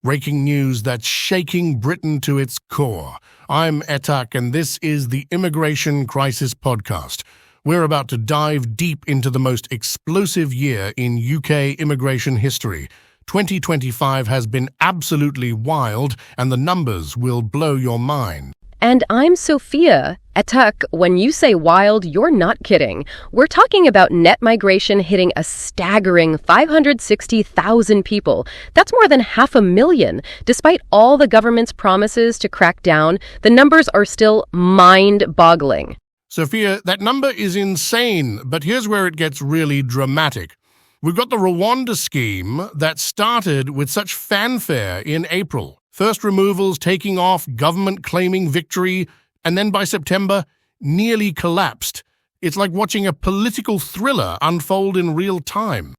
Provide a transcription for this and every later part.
Breaking news that's shaking Britain to its core. I'm Etak, and this is the Immigration Crisis Podcast. We're about to dive deep into the most explosive year in UK immigration history. 2025 has been absolutely wild, and the numbers will blow your mind. And I'm Sophia. Etak, when you say wild, you're not kidding. We're talking about net migration hitting a staggering 560,000 people. That's more than 500,000. Despite all the government's promises to crack down, the numbers are still mind-boggling. Sophia, that number is insane, but here's where it gets really dramatic. We've got the Rwanda scheme that started with such fanfare in April. First removals taking off, government claiming victory, and then by September, nearly collapsed. It's like watching a political thriller unfold in real time.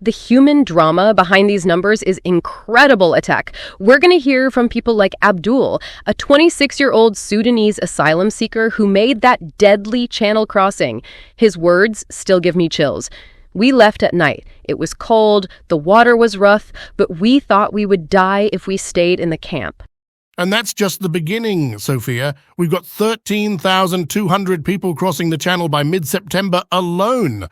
The human drama behind these numbers is incredible, Etak. We're going to hear from people like Abdul, a 26-year-old Sudanese asylum seeker who made that deadly channel crossing. His words still give me chills. We left at night. It was cold, the water was rough, but we thought we would die if we stayed in the camp. And that's just the beginning, Sophia. We've got 13,200 people crossing the channel by mid-September alone.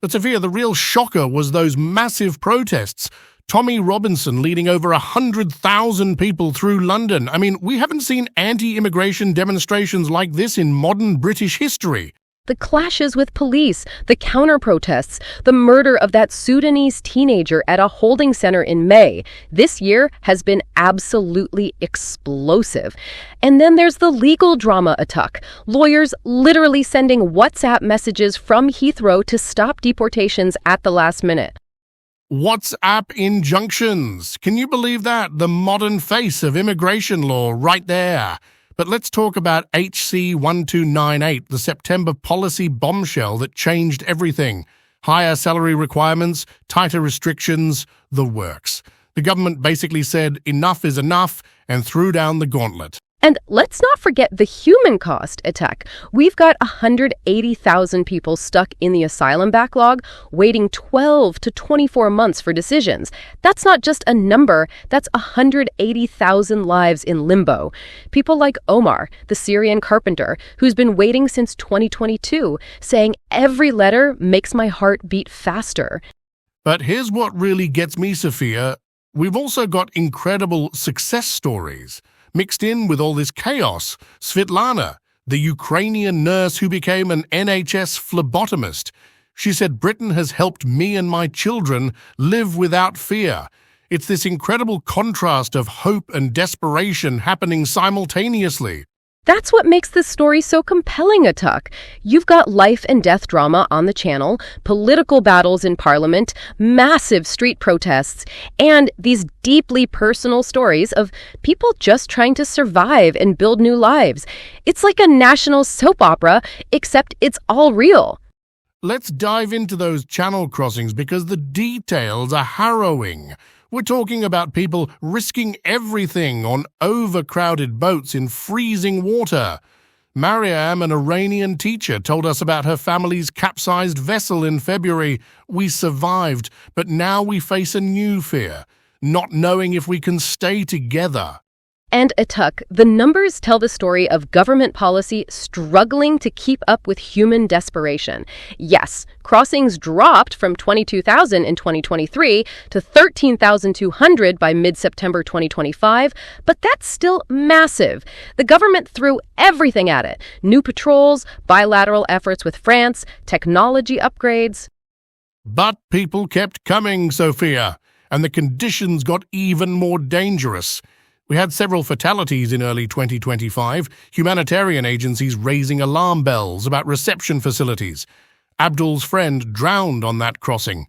But Sophia, the real shocker was those massive protests. Tommy Robinson leading over 100,000 people through London. I mean, we haven't seen anti-immigration demonstrations like this in modern British history. The clashes with police, the counter-protests, the murder of that Sudanese teenager at a holding center in May. This year has been absolutely explosive. And then there's the legal drama, Etak. Lawyers literally sending WhatsApp messages from Heathrow to stop deportations at the last minute. WhatsApp injunctions. Can you believe that? The modern face of immigration law right there. But let's talk about HC 1298, the September policy bombshell that changed everything. Higher salary requirements, tighter restrictions, the works. The government basically said enough is enough and threw down the gauntlet. And let's not forget the human cost, Etak. We've got 180,000 people stuck in the asylum backlog, waiting 12 to 24 months for decisions. That's not just a number, that's 180,000 lives in limbo. People like Omar, the Syrian carpenter, who's been waiting since 2022, saying every letter makes my heart beat faster. But here's what really gets me, Sophia. We've also got incredible success stories. Mixed in with all this chaos, Svetlana, the Ukrainian nurse who became an NHS phlebotomist. She said, Britain has helped me and my children live without fear. It's this incredible contrast of hope and desperation happening simultaneously. That's what makes this story so compelling, Etak. You've got life and death drama on the channel, political battles in Parliament, massive street protests, and these deeply personal stories of people just trying to survive and build new lives. It's like a national soap opera, except it's all real. Let's dive into those channel crossings because the details are harrowing. We're talking about people risking everything on overcrowded boats in freezing water. Mariam, an Iranian teacher, told us about her family's capsized vessel in February. We survived, but now we face a new fear, not knowing if we can stay together. And Etak, the numbers tell the story of government policy struggling to keep up with human desperation. Yes, crossings dropped from 22,000 in 2023 to 13,200 by mid-September 2025, but that's still massive. The government threw everything at it. New patrols, bilateral efforts with France, technology upgrades. But people kept coming, Sophia, and the conditions got even more dangerous. We had several fatalities in early 2025, humanitarian agencies raising alarm bells about reception facilities. Abdul's friend drowned on that crossing.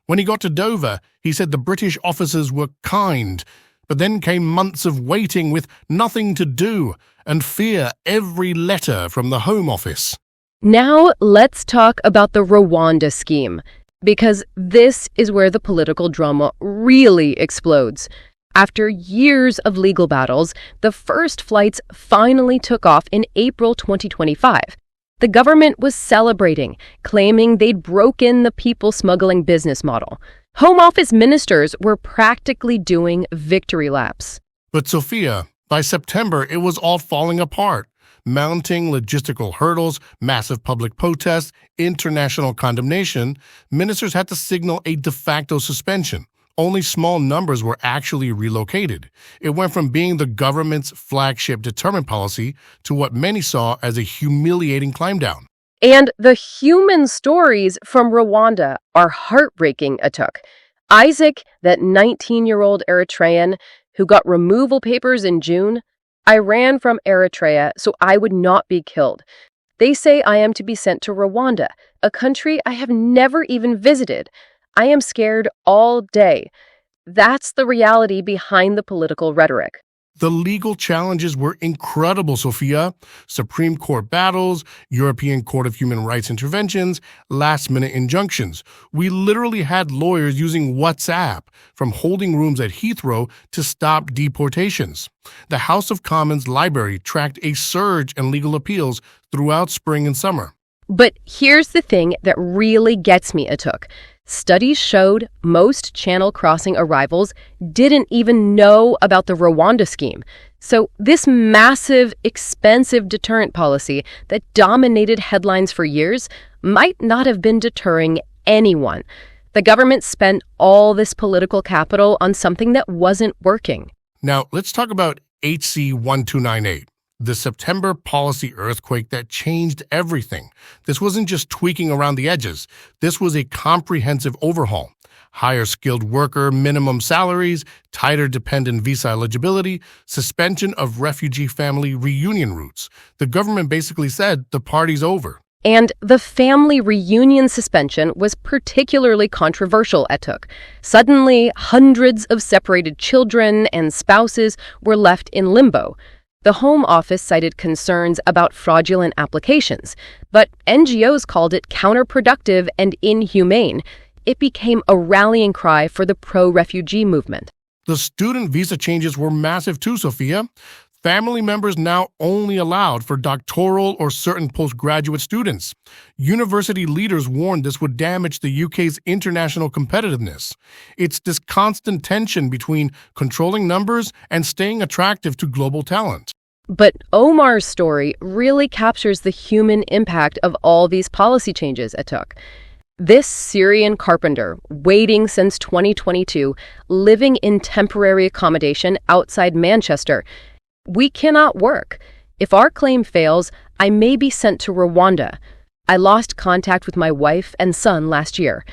When he got to Dover, he said the British officers were kind, but then came months of waiting with nothing to do and fear every letter from the Home Office. Now let's talk about the Rwanda scheme, because this is where the political drama really explodes. After years of legal battles, the first flights finally took off in April 2025. The government was celebrating, claiming they'd broken the people smuggling business model. Home Office ministers were practically doing victory laps. But Sophia, by September, it was all falling apart. Mounting logistical hurdles, massive public protests, international condemnation, ministers had to signal a de facto suspension. Only small numbers were actually relocated. It went from being the government's flagship deterrent policy to what many saw as a humiliating climb-down. And the human stories from Rwanda are heartbreaking, Atuk. Isaac, that 19-year-old Eritrean who got removal papers in June, I ran from Eritrea so I would not be killed. They say I am to be sent to Rwanda, a country I have never even visited. I am scared all day. That's the reality behind the political rhetoric. The legal challenges were incredible, Sophia. Supreme Court battles, European Court of Human Rights interventions, last-minute injunctions. We literally had lawyers using WhatsApp, from holding rooms at Heathrow to stop deportations. The House of Commons Library tracked a surge in legal appeals throughout spring and summer. But here's the thing that really gets me, Atuk. Studies showed most Channel crossing arrivals didn't even know about the Rwanda scheme. So this massive, expensive deterrent policy that dominated headlines for years might not have been deterring anyone. The government spent all this political capital on something that wasn't working. Now, let's talk about HC 1298. The September policy earthquake that changed everything. This wasn't just tweaking around the edges. This was a comprehensive overhaul. Higher skilled worker minimum salaries, tighter dependent visa eligibility, suspension of refugee family reunion routes. The government basically said the party's over. And the family reunion suspension was particularly controversial, Atuk. Suddenly, hundreds of separated children and spouses were left in limbo. The Home Office cited concerns about fraudulent applications, but NGOs called it counterproductive and inhumane. It became a rallying cry for the pro-refugee movement. The student visa changes were massive too, Sophia. Family members now only allowed for doctoral or certain postgraduate students. University leaders warned this would damage the UK's international competitiveness. It's this constant tension between controlling numbers and staying attractive to global talent. But Omar's story really captures the human impact of all these policy changes, Atuk. This Syrian carpenter, waiting since 2022, living in temporary accommodation outside Manchester. We cannot work. If our claim fails, I may be sent to Rwanda. I lost contact with my wife and son last year.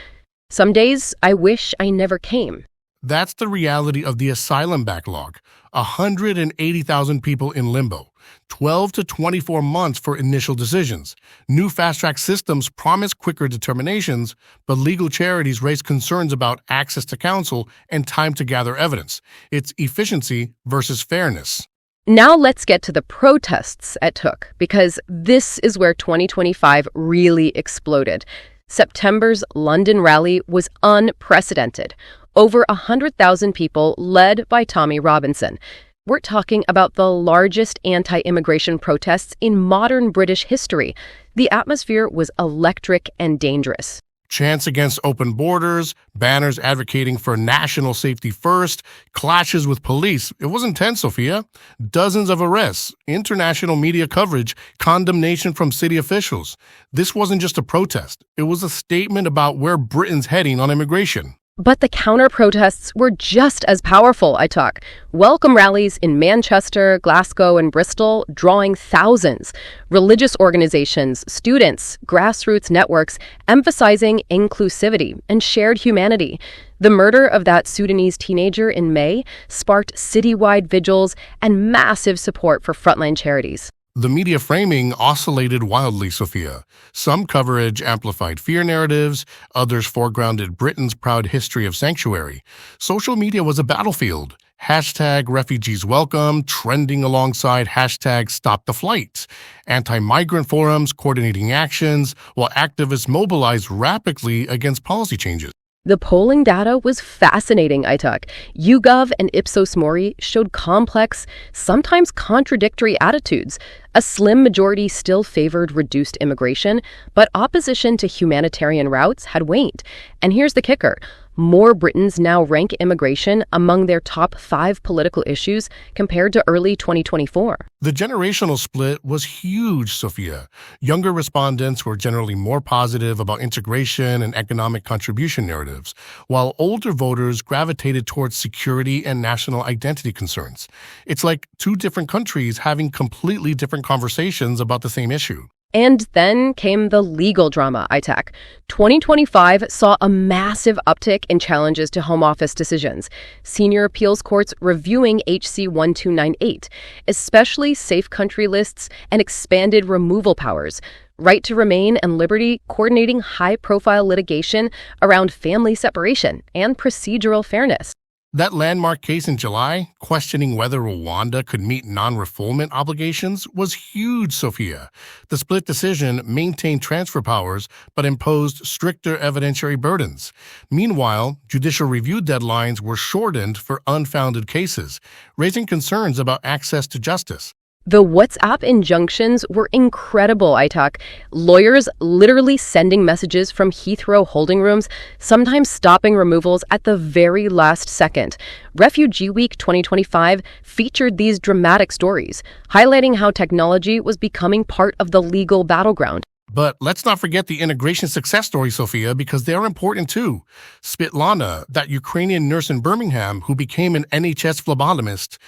Some days, I wish I never came. That's the reality of the asylum backlog. 180,000 people in limbo. 12 to 24 months for initial decisions. New fast-track systems promise quicker determinations, but legal charities raise concerns about access to counsel and time to gather evidence. It's efficiency versus fairness. Now let's get to the protests at Took, because this is where 2025 really exploded. September's London rally was unprecedented. Over 100,000 people led by Tommy Robinson. We're talking about the largest anti-immigration protests in modern British history. The atmosphere was electric and dangerous. Chants against open borders, banners advocating for national safety first, clashes with police. It was intense, Sophia. Dozens of arrests, international media coverage, condemnation from city officials. This wasn't just a protest. It was a statement about where Britain's heading on immigration. But the counter-protests were just as powerful, I talk. Welcome rallies in Manchester, Glasgow, and Bristol, drawing thousands. Religious organizations, students, grassroots networks, emphasizing inclusivity and shared humanity. The murder of that Sudanese teenager in May sparked citywide vigils and massive support for frontline charities. The media framing oscillated wildly, Sophia. Some coverage amplified fear narratives, others foregrounded Britain's proud history of sanctuary. Social media was a battlefield. Hashtag refugees welcome, trending alongside hashtag stop the flight. Anti-migrant forums coordinating actions, while activists mobilized rapidly against policy changes. The polling data was fascinating, ITUC. YouGov and Ipsos Mori showed complex, sometimes contradictory attitudes. A slim majority still favored reduced immigration, but opposition to humanitarian routes had waned. And here's the kicker. More Britons now rank immigration among their top 5 political issues compared to early 2024. The generational split was huge, Sophia. Younger respondents were generally more positive about integration and economic contribution narratives, while older voters gravitated towards security and national identity concerns. It's like two different countries having completely different conversations about the same issue. And then came the legal drama, ITAC. 2025 saw a massive uptick in challenges to Home Office decisions. Senior appeals courts reviewing HC 1298, especially safe country lists and expanded removal powers. Right to remain and liberty coordinating high-profile litigation around family separation and procedural fairness. That landmark case in July, questioning whether Rwanda could meet non-refoulement obligations, was huge, Sophia. The split decision maintained transfer powers but imposed stricter evidentiary burdens. Meanwhile, judicial review deadlines were shortened for unfounded cases, raising concerns about access to justice. The WhatsApp injunctions were incredible, ITAC. Lawyers literally sending messages from Heathrow holding rooms, sometimes stopping removals at the very last second. Refugee Week 2025 featured these dramatic stories, highlighting how technology was becoming part of the legal battleground. But let's not forget the integration success stories, Sophia, because they're important too. Spitlana, that Ukrainian nurse in Birmingham who became an NHS phlebotomist.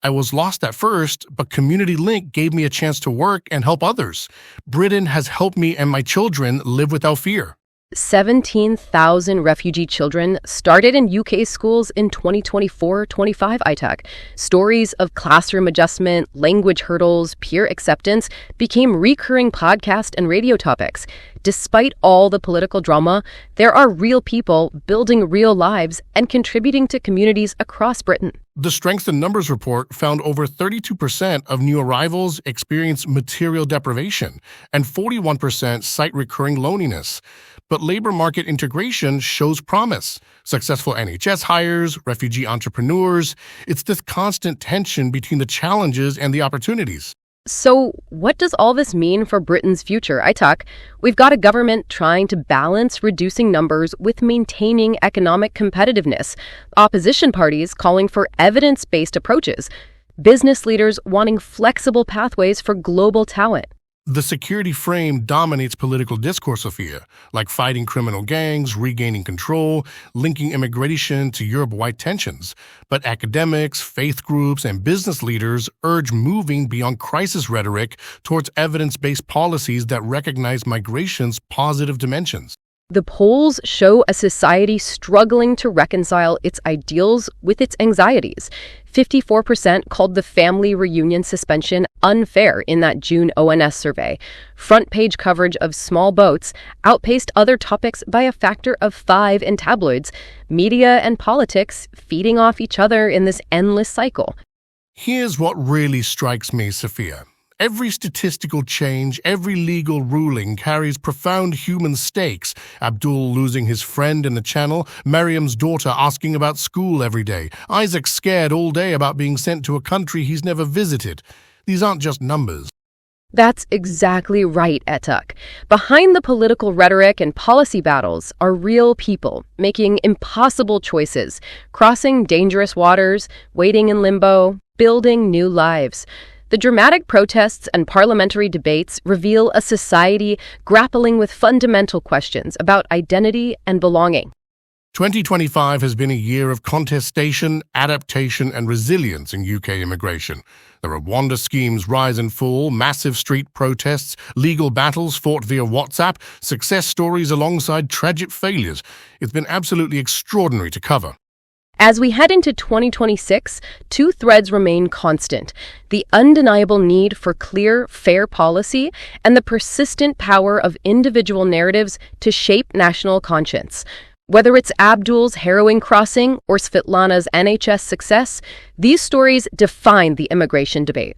I was lost at first, but Community Link gave me a chance to work and help others. Britain has helped me and my children live without fear. 17,000 refugee children started in UK schools in 2024-25 ITAC. Stories of classroom adjustment, language hurdles, peer acceptance became recurring podcast and radio topics. Despite all the political drama, there are real people building real lives and contributing to communities across Britain. The Strength in Numbers report found over 32% of new arrivals experience material deprivation, and 41% cite recurring loneliness. But labor market integration shows promise. Successful NHS hires, refugee entrepreneurs. It's this constant tension between the challenges and the opportunities. So what does all this mean for Britain's future? We've got a government trying to balance reducing numbers with maintaining economic competitiveness, opposition parties calling for evidence-based approaches, business leaders wanting flexible pathways for global talent. The security frame dominates political discourse, Sophia, like fighting criminal gangs, regaining control, linking immigration to Europe-wide tensions. But academics, faith groups, and business leaders urge moving beyond crisis rhetoric towards evidence-based policies that recognize migration's positive dimensions. The polls show a society struggling to reconcile its ideals with its anxieties. 54% called the family reunion suspension unfair in that June ONS survey. Front-page coverage of small boats outpaced other topics by a factor of 5 in tabloids. Media and politics feeding off each other in this endless cycle. Here's what really strikes me, Sophia. Every statistical change, every legal ruling carries profound human stakes. Abdul losing his friend in the Channel, Miriam's daughter asking about school every day, Isaac scared all day about being sent to a country he's never visited. These aren't just numbers. That's exactly right, Etuk. Behind the political rhetoric and policy battles are real people making impossible choices, crossing dangerous waters, waiting in limbo, building new lives. The dramatic protests and parliamentary debates reveal a society grappling with fundamental questions about identity and belonging. 2025 has been a year of contestation, adaptation, and resilience in UK immigration. The Rwanda schemes rise and fall, massive street protests, legal battles fought via WhatsApp, success stories alongside tragic failures. It's been absolutely extraordinary to cover. As we head into 2026, 2 threads remain constant: the undeniable need for clear, fair policy and the persistent power of individual narratives to shape national conscience. Whether it's Abdul's harrowing crossing or Svetlana's NHS success, these stories define the immigration debate.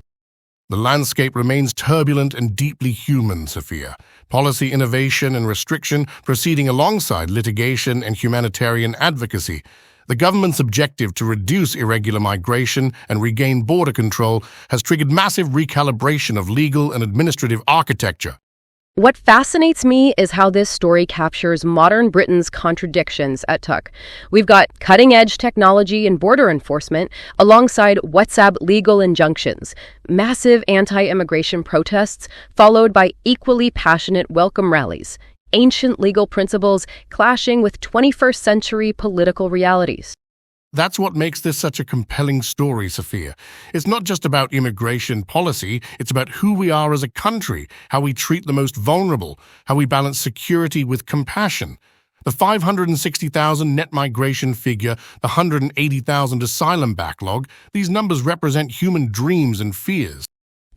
The landscape remains turbulent and deeply human, Sophia. Policy innovation and restriction proceeding alongside litigation and humanitarian advocacy. The government's objective to reduce irregular migration and regain border control has triggered massive recalibration of legal and administrative architecture. What fascinates me is how this story captures modern Britain's contradictions at Tuck. We've got cutting-edge technology and border enforcement alongside WhatsApp legal injunctions, massive anti-immigration protests followed by equally passionate welcome rallies, ancient legal principles clashing with 21st century political realities. That's what makes this such a compelling story, Sophia. It's not just about immigration policy, it's about who we are as a country, how we treat the most vulnerable, how we balance security with compassion. The 560,000 net migration figure, the 180,000 asylum backlog, these numbers represent human dreams and fears.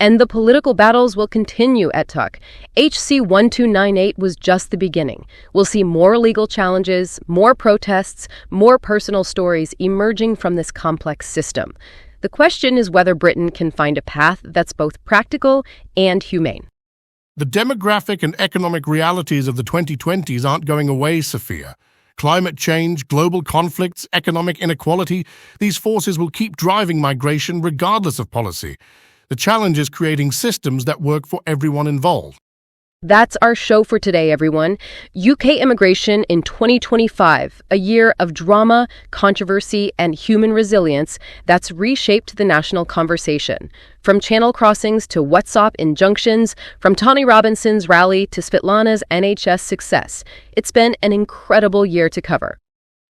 And the political battles will continue at Tuck. HC 1298 was just the beginning. We'll see more legal challenges, more protests, more personal stories emerging from this complex system. The question is whether Britain can find a path that's both practical and humane. The demographic and economic realities of the 2020s aren't going away, Sophia. Climate change, global conflicts, economic inequality, these forces will keep driving migration regardless of policy. The challenge is creating systems that work for everyone involved. That's our show for today, everyone. UK immigration in 2025, a year of drama, controversy, and human resilience that's reshaped the national conversation. From channel crossings to WhatsApp injunctions, from Tony Robinson's rally to Svetlana's NHS success, it's been an incredible year to cover.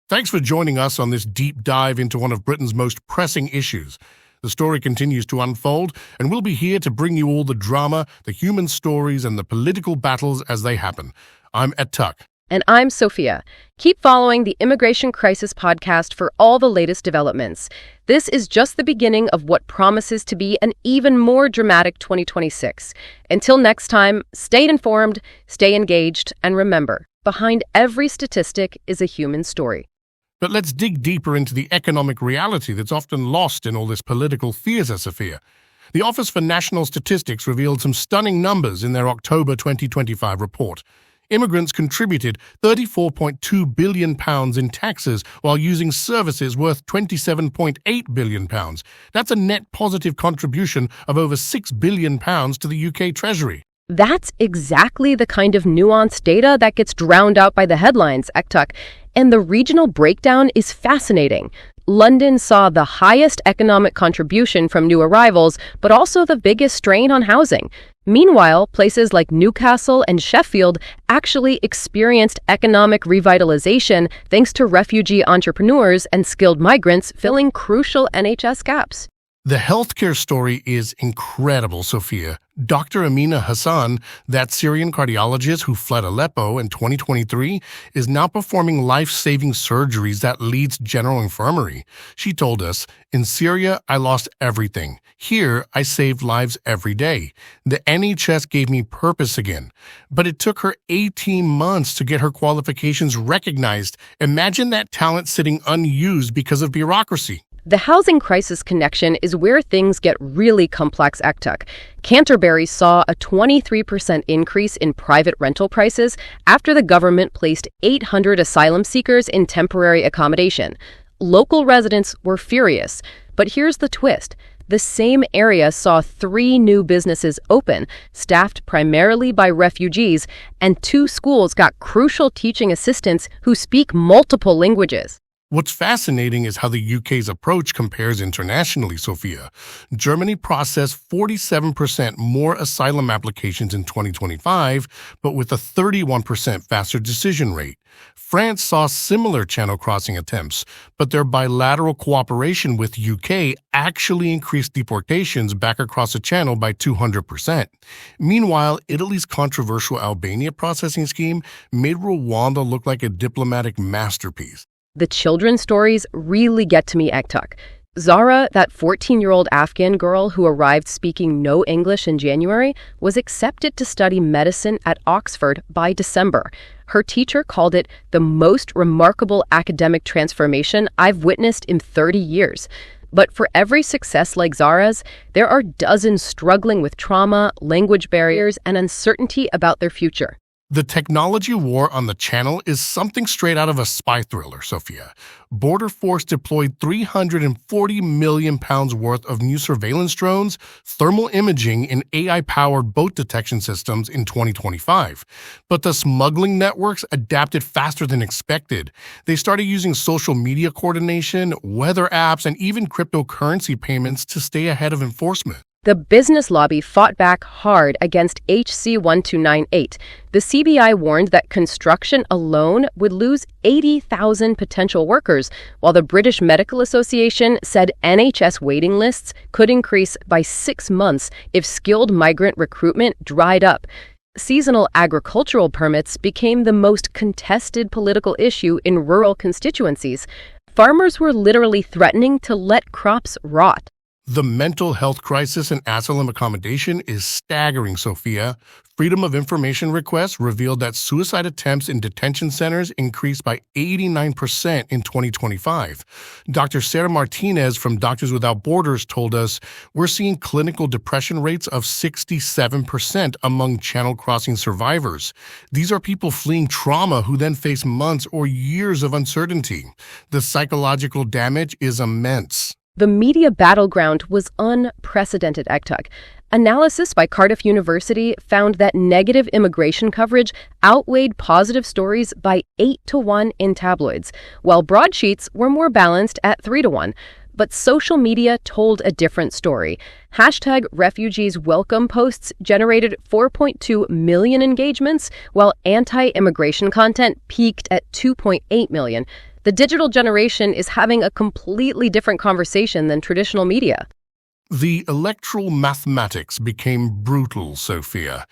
Thanks for joining us on this deep dive into one of Britain's most pressing issues. The story continues to unfold, and we'll be here to bring you all the drama, the human stories, and the political battles as they happen. I'm Ed Tuck. And I'm Sophia. Keep following the Immigration Crisis podcast for all the latest developments. This is just the beginning of what promises to be an even more dramatic 2026. Until next time, stay informed, stay engaged, and remember, behind every statistic is a human story. But let's dig deeper into the economic reality that's often lost in all this political theatre, Sophia. The Office for National Statistics revealed some stunning numbers in their October 2025 report. Immigrants contributed £34.2 billion in taxes while using services worth £27.8 billion. That's a net positive contribution of over £6 billion to the UK Treasury. That's exactly the kind of nuanced data that gets drowned out by the headlines, Ektuk. And the regional breakdown is fascinating. London saw the highest economic contribution from new arrivals, but also the biggest strain on housing. Meanwhile, places like Newcastle and Sheffield actually experienced economic revitalization thanks to refugee entrepreneurs and skilled migrants filling crucial NHS gaps. The healthcare story is incredible, Sophia. Dr. Amina Hassan, that Syrian cardiologist who fled Aleppo in 2023, is now performing life-saving surgeries at Leeds General Infirmary. She told us, "In Syria, I lost everything. Here, I saved lives every day. The NHS gave me purpose again." But it took her 18 months to get her qualifications recognized. Imagine that talent sitting unused because of bureaucracy. The housing crisis connection is where things get really complex, Ektuk. Canterbury saw a 23% increase in private rental prices after the government placed 800 asylum seekers in temporary accommodation. Local residents were furious, but here's the twist. The same area saw 3 new businesses open, staffed primarily by refugees, and 2 schools got crucial teaching assistants who speak multiple languages. What's fascinating is how the UK's approach compares internationally, Sophia. Germany processed 47% more asylum applications in 2025, but with a 31% faster decision rate. France saw similar channel crossing attempts, but their bilateral cooperation with UK actually increased deportations back across the channel by 200%. Meanwhile, Italy's controversial Albania processing scheme made Rwanda look like a diplomatic masterpiece. The children's stories really get to me, Ektuk. Zara, that 14-year-old Afghan girl who arrived speaking no English in January, was accepted to study medicine at Oxford by December. Her teacher called it the most remarkable academic transformation I've witnessed in 30 years. But for every success like Zara's, there are dozens struggling with trauma, language barriers, and uncertainty about their future. The technology war on the Channel is something straight out of a spy thriller, Sophia. Border Force deployed £340 million worth of new surveillance drones, thermal imaging, and AI-powered boat detection systems in 2025. But the smuggling networks adapted faster than expected. They started using social media coordination, weather apps, and even cryptocurrency payments to stay ahead of enforcement. The business lobby fought back hard against HC 1298. The CBI warned that construction alone would lose 80,000 potential workers, while the British Medical Association said NHS waiting lists could increase by 6 months if skilled migrant recruitment dried up. Seasonal agricultural permits became the most contested political issue in rural constituencies. Farmers were literally threatening to let crops rot. The mental health crisis in asylum accommodation is staggering, Sophia. Freedom of Information requests revealed that suicide attempts in detention centers increased by 89% in 2025. Dr. Sarah Martinez from Doctors Without Borders told us, we're seeing clinical depression rates of 67% among Channel crossing survivors. These are people fleeing trauma who then face months or years of uncertainty. The psychological damage is immense. The media battleground was unprecedented, Ektuk. Analysis by Cardiff University found that negative immigration coverage outweighed positive stories by 8-1 in tabloids, while broadsheets were more balanced at 3-1. But social media told a different story. #RefugeesWelcome posts generated 4.2 million engagements, while anti-immigration content peaked at 2.8 million. The digital generation is having a completely different conversation than traditional media. The electoral mathematics became brutal, Sophia.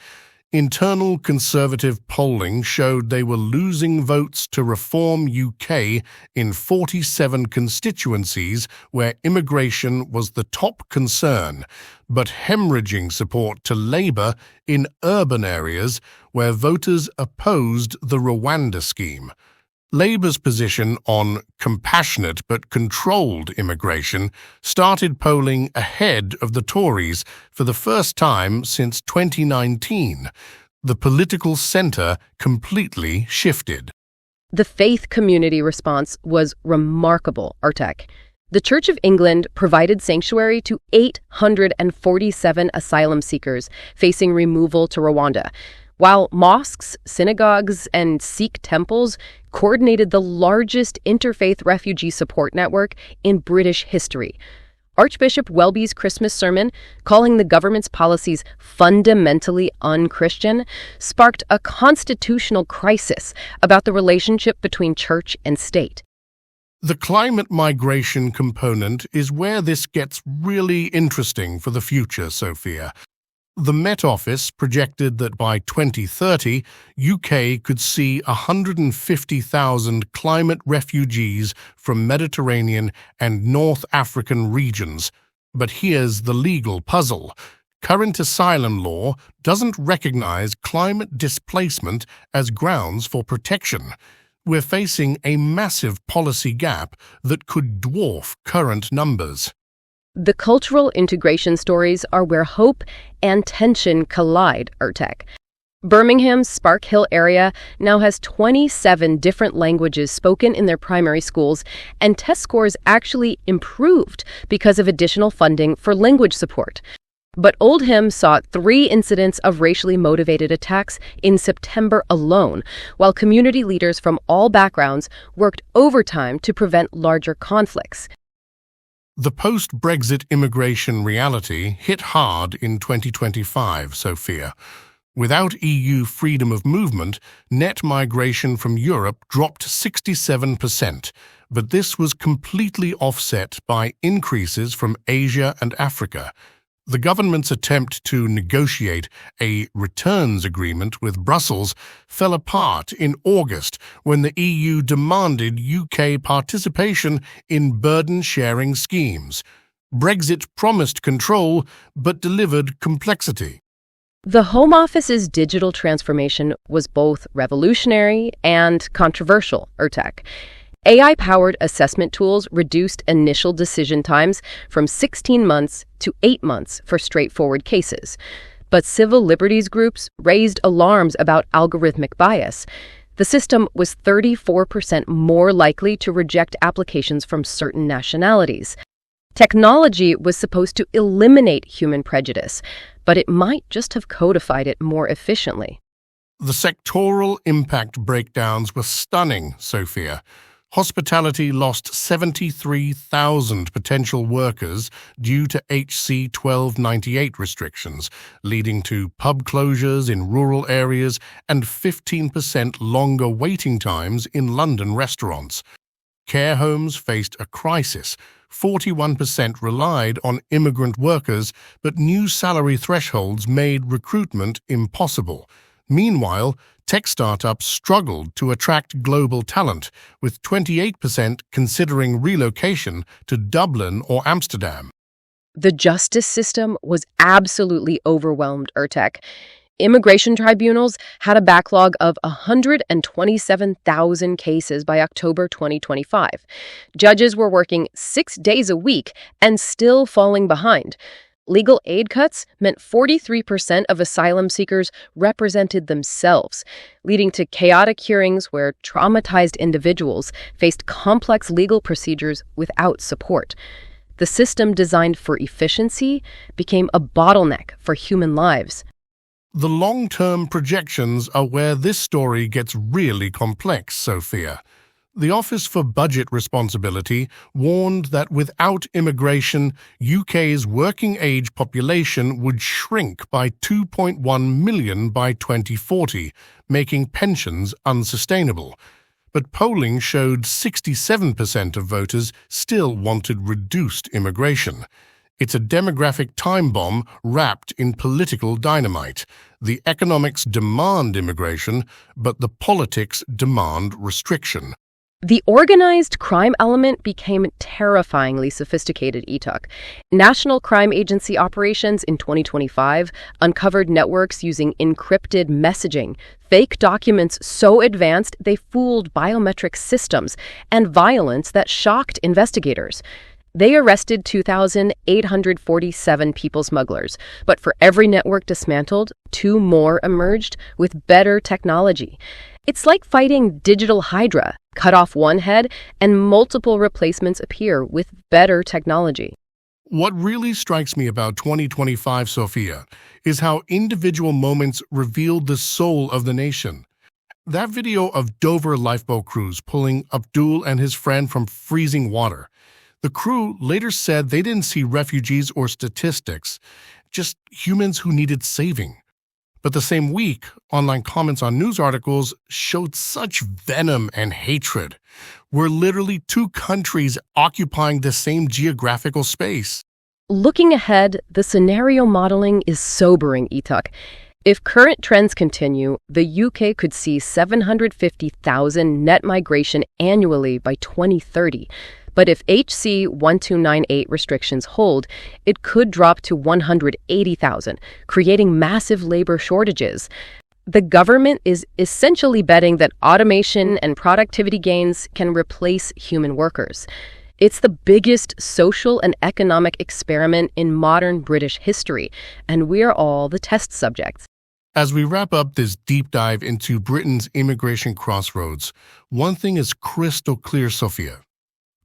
Internal Conservative polling showed they were losing votes to Reform UK in 47 constituencies where immigration was the top concern, but hemorrhaging support to Labour in urban areas where voters opposed the Rwanda scheme. Labour's position on compassionate but controlled immigration started polling ahead of the Tories for the first time since 2019. The political centre completely shifted. The faith community response was remarkable, Artek. The Church of England provided sanctuary to 847 asylum seekers facing removal to Rwanda, while mosques, synagogues, and Sikh temples coordinated the largest interfaith refugee support network in British history. Archbishop Welby's Christmas sermon, calling the government's policies fundamentally un-Christian, sparked a constitutional crisis about the relationship between church and state. The climate migration component is where this gets really interesting for the future, Sophia. The Met Office projected that by 2030, UK could see 150,000 climate refugees from Mediterranean and North African regions. But here's the legal puzzle. Current asylum law doesn't recognize climate displacement as grounds for protection. We're facing a massive policy gap that could dwarf current numbers. The cultural integration stories are where hope and tension collide, Artek. Birmingham's Spark Hill area now has 27 different languages spoken in their primary schools, and test scores actually improved because of additional funding for language support. But Oldham saw 3 incidents of racially motivated attacks in September alone, while community leaders from all backgrounds worked overtime to prevent larger conflicts. The post-Brexit immigration reality hit hard in 2025, Sophia. Without EU freedom of movement, net migration from Europe dropped 67%, but this was completely offset by increases from Asia and Africa. The government's attempt to negotiate a returns agreement with Brussels fell apart in August when the EU demanded UK participation in burden-sharing schemes. Brexit promised control but delivered complexity. The Home Office's digital transformation was both revolutionary and controversial, Artek. AI-powered assessment tools reduced initial decision times from 16 months to 8 months for straightforward cases. But civil liberties groups raised alarms about algorithmic bias. The system was 34% more likely to reject applications from certain nationalities. Technology was supposed to eliminate human prejudice, but it might just have codified it more efficiently. The sectoral impact breakdowns were stunning, Sophia. Hospitality lost 73,000 potential workers due to HC 1298 restrictions, leading to pub closures in rural areas and 15% longer waiting times in London restaurants. Care homes faced a crisis. 41% relied on immigrant workers, but new salary thresholds made recruitment impossible. Meanwhile, tech startups struggled to attract global talent, with 28% considering relocation to Dublin or Amsterdam. The justice system was absolutely overwhelmed, Urtek. Immigration tribunals had a backlog of 127,000 cases by October 2025. Judges were working 6 days a week and still falling behind. Legal aid cuts meant 43% of asylum seekers represented themselves, leading to chaotic hearings where traumatized individuals faced complex legal procedures without support. The system designed for efficiency became a bottleneck for human lives. The long-term projections are where this story gets really complex, Sophia. The Office for Budget Responsibility warned that without immigration, UK's working-age population would shrink by 2.1 million by 2040, making pensions unsustainable. But polling showed 67% of voters still wanted reduced immigration. It's a demographic time bomb wrapped in political dynamite. The economics demand immigration, but the politics demand restriction. The organized crime element became terrifyingly sophisticated, Ituk. National Crime Agency operations in 2025 uncovered networks using encrypted messaging, fake documents so advanced they fooled biometric systems, and violence that shocked investigators. They arrested 2,847 people smugglers, but for every network dismantled, 2 more emerged with better technology. It's like fighting digital hydra. Cut off one head, and multiple replacements appear with better technology. What really strikes me about 2025, Sophia, is how individual moments revealed the soul of the nation. That video of Dover lifeboat crews pulling Abdul and his friend from freezing water. The crew later said they didn't see refugees or statistics, just humans who needed saving. But the same week, online comments on news articles showed such venom and hatred. We're literally 2 countries occupying the same geographical space. Looking ahead, the scenario modeling is sobering, Ituk. If current trends continue, the UK could see 750,000 net migration annually by 2030. But if HC 1298 restrictions hold, it could drop to 180,000, creating massive labor shortages. The government is essentially betting that automation and productivity gains can replace human workers. It's the biggest social and economic experiment in modern British history, and we're all the test subjects. As we wrap up this deep dive into Britain's immigration crossroads, one thing is crystal clear, Sophia.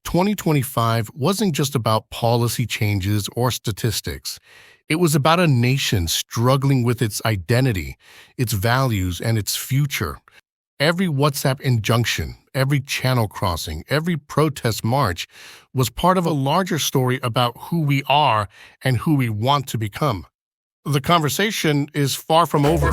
2025 wasn't just about policy changes or statistics. It was about a nation struggling with its identity, its values, and its future. Every WhatsApp injunction, every channel crossing, every protest march was part of a larger story about who we are and who we want to become. The conversation is far from over.